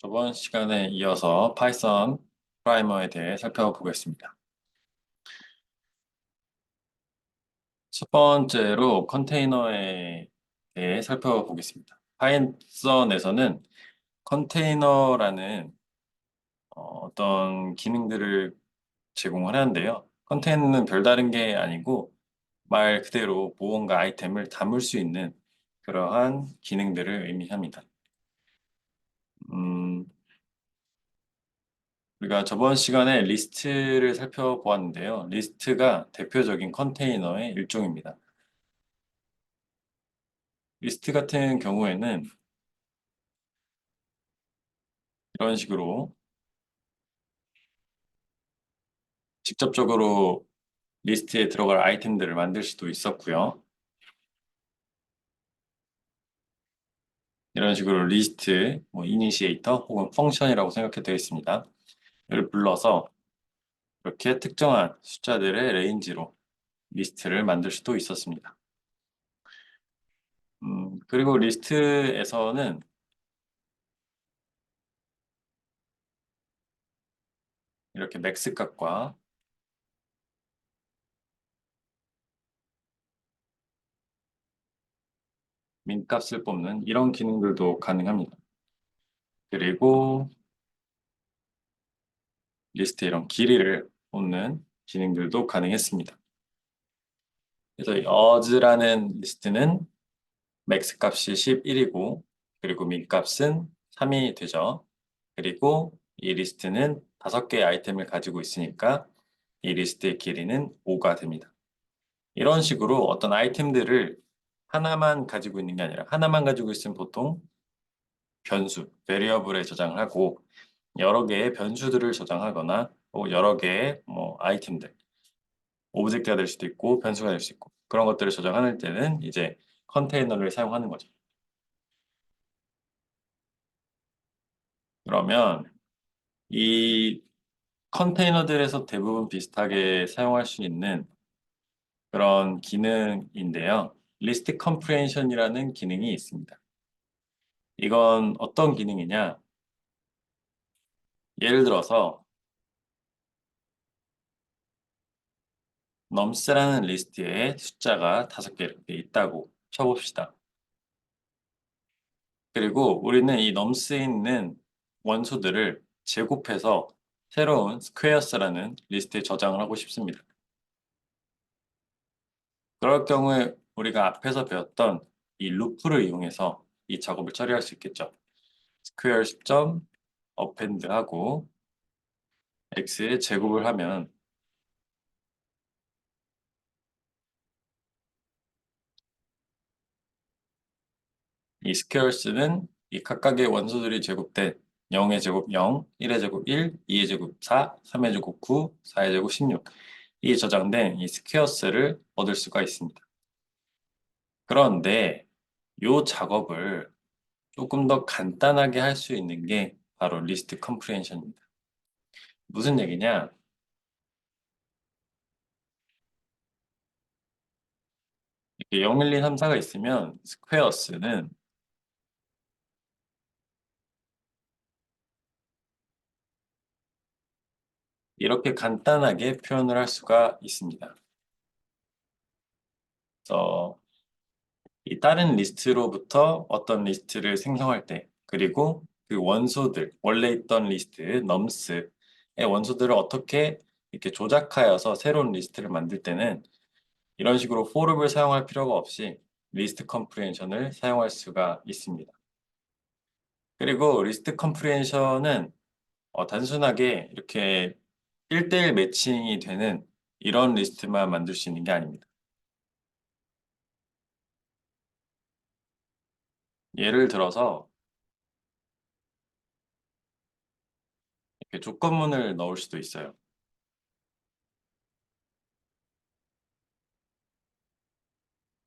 저번 시간에 이어서 파이썬 프라이머에 대해 살펴보겠습니다. 첫 번째로 컨테이너에 대해 살펴보겠습니다. 파이썬에서는 컨테이너라는 어떤 기능들을 제공을 하는데요. 컨테이너는 별다른 게 아니고 말 그대로 무언가 아이템을 담을 수 있는 그러한 기능들을 의미합니다. 음, 우리가 저번 시간에 리스트를 살펴보았는데요. 리스트가 대표적인 컨테이너의 일종입니다. 리스트 같은 경우에는 이런 식으로 직접적으로 리스트에 들어갈 아이템들을 만들 수도 있었고요. 이런 식으로 리스트, 이니시에이터 혹은 펑션이라고 생각해도 되겠습니다. 를 불러서 이렇게 특정한 숫자들의 레인지로 리스트를 만들 수도 있었습니다. 그리고 리스트에서는 이렇게 맥스 값과 민 값을 뽑는 이런 기능들도 가능합니다. 그리고 리스트에 이런 길이를 뽑는 기능들도 가능했습니다. 그래서 이 어즈라는 리스트는 맥스 값이 11이고 그리고 민 값은 3이 되죠. 그리고 이 리스트는 5개의 아이템을 가지고 있으니까 이 리스트의 길이는 5가 됩니다. 이런 식으로 어떤 아이템들을 하나만 가지고 있는 게 아니라 하나만 가지고 있으면 보통 변수, 베리어블에 저장을 하고 여러 개의 변수들을 저장하거나 여러 개의 아이템들, 오브젝트가 될 수도 있고 변수가 될 수 있고 그런 것들을 저장할 때는 이제 컨테이너를 사용하는 거죠. 그러면 이 컨테이너들에서 대부분 비슷하게 사용할 수 있는 그런 기능인데요. 리스트 컴프레hension이라는 기능이 있습니다. 이건 어떤 기능이냐? 예를 들어서 nums라는 리스트에 숫자가 5개 이렇게 있다고 쳐봅시다. 그리고 우리는 이 nums에 있는 원소들을 제곱해서 새로운 squares라는 리스트에 저장을 하고 싶습니다. 그럴 경우에 우리가 앞에서 배웠던 이 루프를 이용해서 이 작업을 처리할 수 있겠죠. squares append 하고 x에 제곱을 하면 이 squares는 이 각각의 원소들이 제곱된 0의 제곱 0, 1의 제곱 1, 2의 제곱 4, 3의 제곱 9, 4의 제곱 16. 이 저장된 이 squares를 얻을 수가 있습니다. 그런데 이 작업을 조금 더 간단하게 할 수 있는 게 바로 리스트 컴프레hension입니다. 무슨 얘기냐? 이렇게 0, 1, 2, 3, 4가 있으면 스퀘어스는 이렇게 간단하게 표현을 할 수가 있습니다. 그래서 이 다른 리스트로부터 어떤 리스트를 생성할 때, 그리고 그 원소들, 원래 있던 리스트, nums의 원소들을 어떻게 이렇게 조작하여서 새로운 리스트를 만들 때는 이런 식으로 for를 사용할 필요가 없이 리스트 컴프레hension을 사용할 수가 있습니다. 그리고 리스트 컴프레hension은 단순하게 이렇게 1대1 매칭이 되는 이런 리스트만 만들 수 있는 게 아닙니다. 예를 들어서 이렇게 조건문을 넣을 수도 있어요.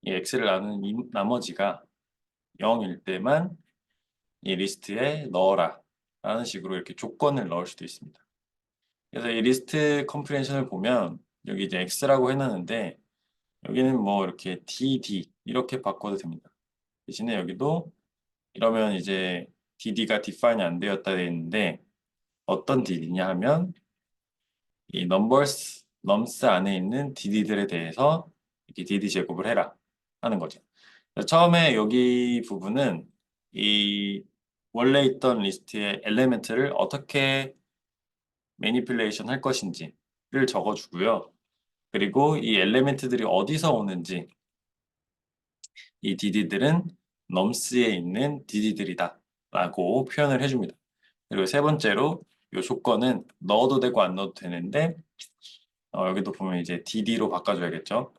이 x를 나누는 나머지가 0일 때만 이 리스트에 넣어라 라는 식으로 이렇게 조건을 넣을 수도 있습니다. 그래서 이 리스트 컴프레hension을 보면 여기 이제 x라고 해놨는데 여기는 뭐 이렇게 dd 이렇게 바꿔도 됩니다. 대신에 여기도 이러면 이제 DD가 define이 안 되었다 되어 있는데 어떤 DD냐 하면 이 nums 안에 있는 DD들에 대해서 이렇게 DD 제곱을 해라 하는 거죠. 처음에 여기 부분은 이 원래 있던 리스트의 엘리멘트를 어떻게 매니플레이션 할 것인지를 적어주고요. 그리고 이 엘리멘트들이 어디서 오는지 이 DD들은 넘스에 있는 DD들이다 라고 표현을 해줍니다. 그리고 세 번째로 이 조건은 넣어도 되고 안 넣어도 되는데 여기도 보면 이제 DD로 바꿔줘야겠죠.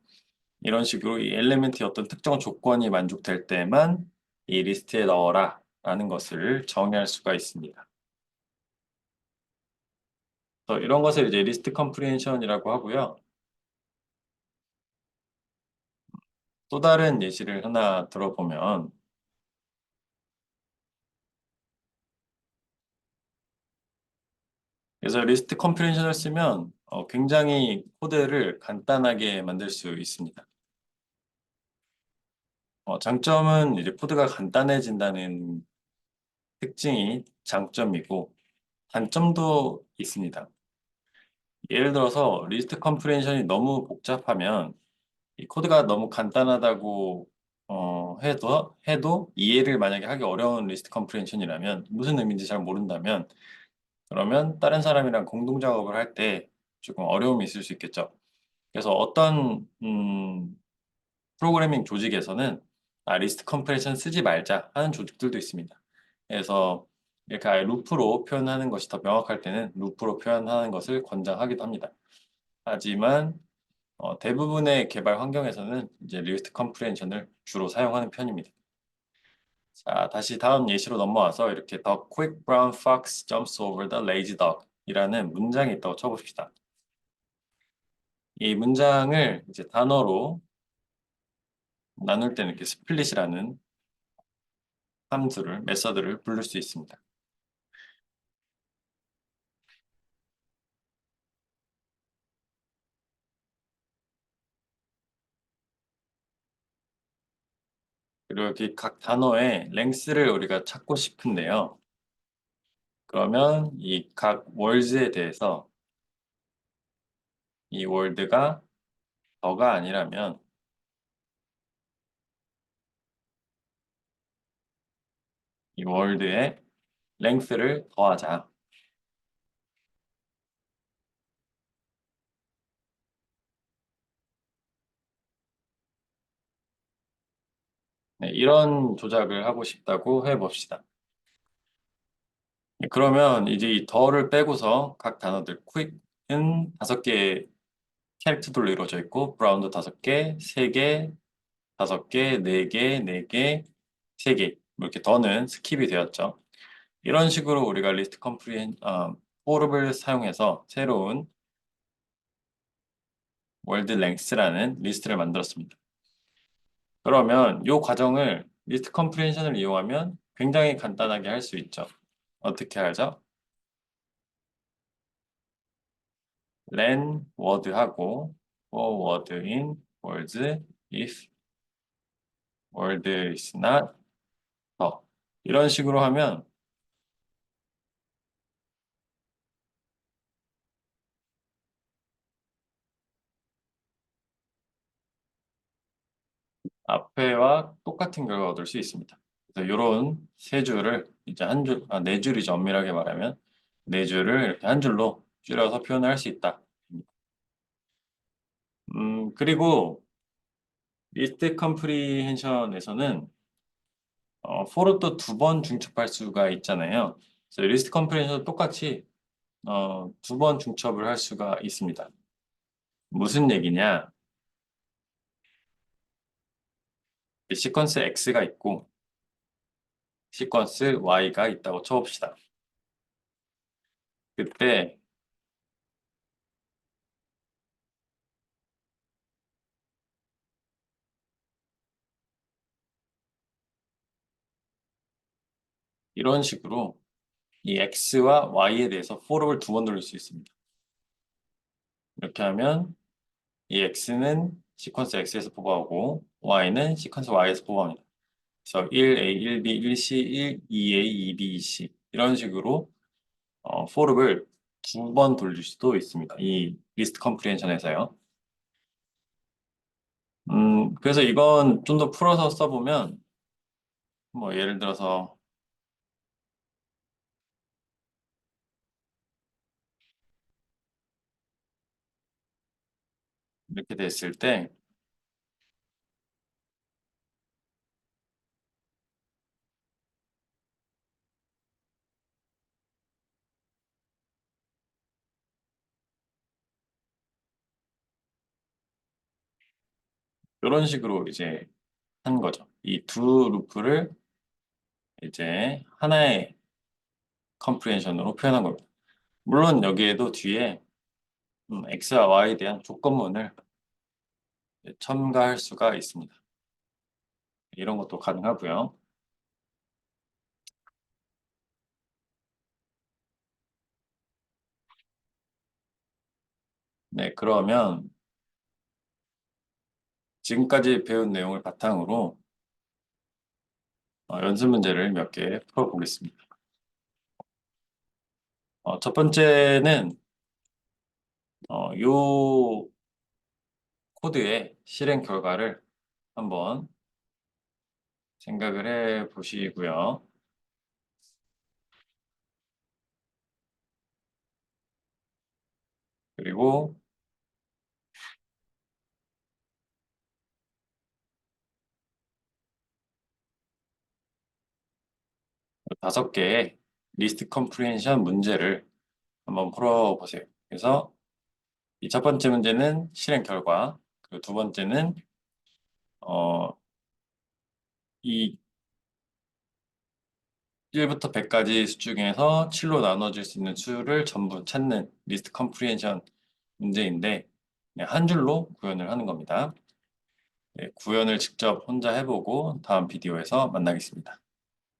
이런 식으로 이 엘리멘트의 어떤 특정 조건이 만족될 때만 이 리스트에 넣어라 라는 것을 정의할 수가 있습니다. 이런 것을 이제 리스트 컴프리헨션이라고 하고요. 또 다른 예시를 하나 들어보면 그래서 리스트 컴프리hension을 쓰면 굉장히 코드를 간단하게 만들 수 있습니다. 장점은 이제 코드가 간단해진다는 특징이 장점이고 단점도 있습니다. 예를 들어서 리스트 컴프리hension이 너무 복잡하면 이 코드가 너무 간단하다고 해도 이해를 만약에 하기 어려운 리스트 컴프리hension이라면 무슨 의미인지 잘 모른다면 그러면 다른 사람이랑 공동 작업을 할 때 조금 어려움이 있을 수 있겠죠. 그래서 어떤 프로그래밍 조직에서는 리스트 컴프레션 쓰지 말자 하는 조직들도 있습니다. 그래서 이렇게 아예 루프로 표현하는 것이 더 명확할 때는 루프로 표현하는 것을 권장하기도 합니다. 하지만 대부분의 개발 환경에서는 이제 리스트 컴프레hension을 주로 사용하는 편입니다. 자, 다시 다음 예시로 넘어와서 이렇게 The quick brown fox jumps over the lazy dog 이라는 문장이 있다고 쳐봅시다. 이 문장을 이제 단어로 나눌 때는 이렇게 스플릿이라는 메서드를 부를 수 있습니다. 그리고 여기 각 단어의 랭스를 우리가 찾고 싶은데요. 그러면 이 각 월드에 대해서 이 월드가 더가 아니라면 이 월드의 랭스를 더하자. 네, 이런 조작을 하고 싶다고 해봅시다. 네, 그러면 이제 이 더를 빼고서 각 단어들 quick은 5개의 캐릭터들로 이루어져 있고 브라운도 5개, 3개, 5개, 4개, 4개, 3개 이렇게 더는 스킵이 되었죠. 이런 식으로 우리가 리스트 포룹을 사용해서 새로운 월드 랭스라는 리스트를 만들었습니다. 그러면 이 과정을 리스트 컴프리hension을 이용하면 굉장히 간단하게 할 수 있죠. 어떻게 하죠? len word하고 for word in words if word is not the 이런 식으로 하면 앞에와 똑같은 결과 얻을 수 있습니다. 그래서 이런 세 줄을 이제 네 줄이죠. 엄밀하게 말하면 네 줄을 이렇게 한 줄로 줄여서 표현할 수 있다. 그리고 리스트 컴프리헨션에서는 for로 또 2번 중첩할 수가 있잖아요. 그래서 리스트 컴프리헨션 똑같이 2번 중첩을 할 수가 있습니다. 무슨 얘기냐? 시퀀스 X가 있고 시퀀스 Y가 있다고 쳐봅시다. 그때 이런 식으로 이 X와 Y에 대해서 for을 2번 돌릴 수 있습니다. 이렇게 하면 이 X는 시퀀스 X에서 뽑아오고 Y는 시퀀스 Y에서 뽑아옵니다. 그래서 1A, 1B, 1C, 1, 2A, 2B, 2C 이런 식으로 for를 두 번 돌릴 수도 있습니다. 이 리스트 컴프리hension에서요. 그래서 이건 좀 더 풀어서 써보면 뭐 예를 들어서 이렇게 됐을 때 이런 식으로 이제 한 거죠. 이 두 루프를 이제 하나의 컴프리hension으로 표현한 겁니다. 물론 여기에도 뒤에 x와 y에 대한 조건문을 첨가할 수가 있습니다. 이런 것도 가능하고요. 네, 그러면 지금까지 배운 내용을 바탕으로 연습 문제를 몇 개 풀어보겠습니다. 첫 번째는 요 코드의 실행 결과를 한번 생각을 해 보시고요. 그리고 다섯 개의 리스트 컴프리헨션 문제를 한번 풀어보세요. 그래서 이 첫 번째 문제는 실행 결과, 그리고 두 번째는 어, 이 1부터 100까지 수 중에서 7로 나눠질 수 있는 수를 전부 찾는 리스트 컴프리헨션 문제인데 한 줄로 구현을 하는 겁니다. 네, 구현을 직접 혼자 해보고 다음 비디오에서 만나겠습니다.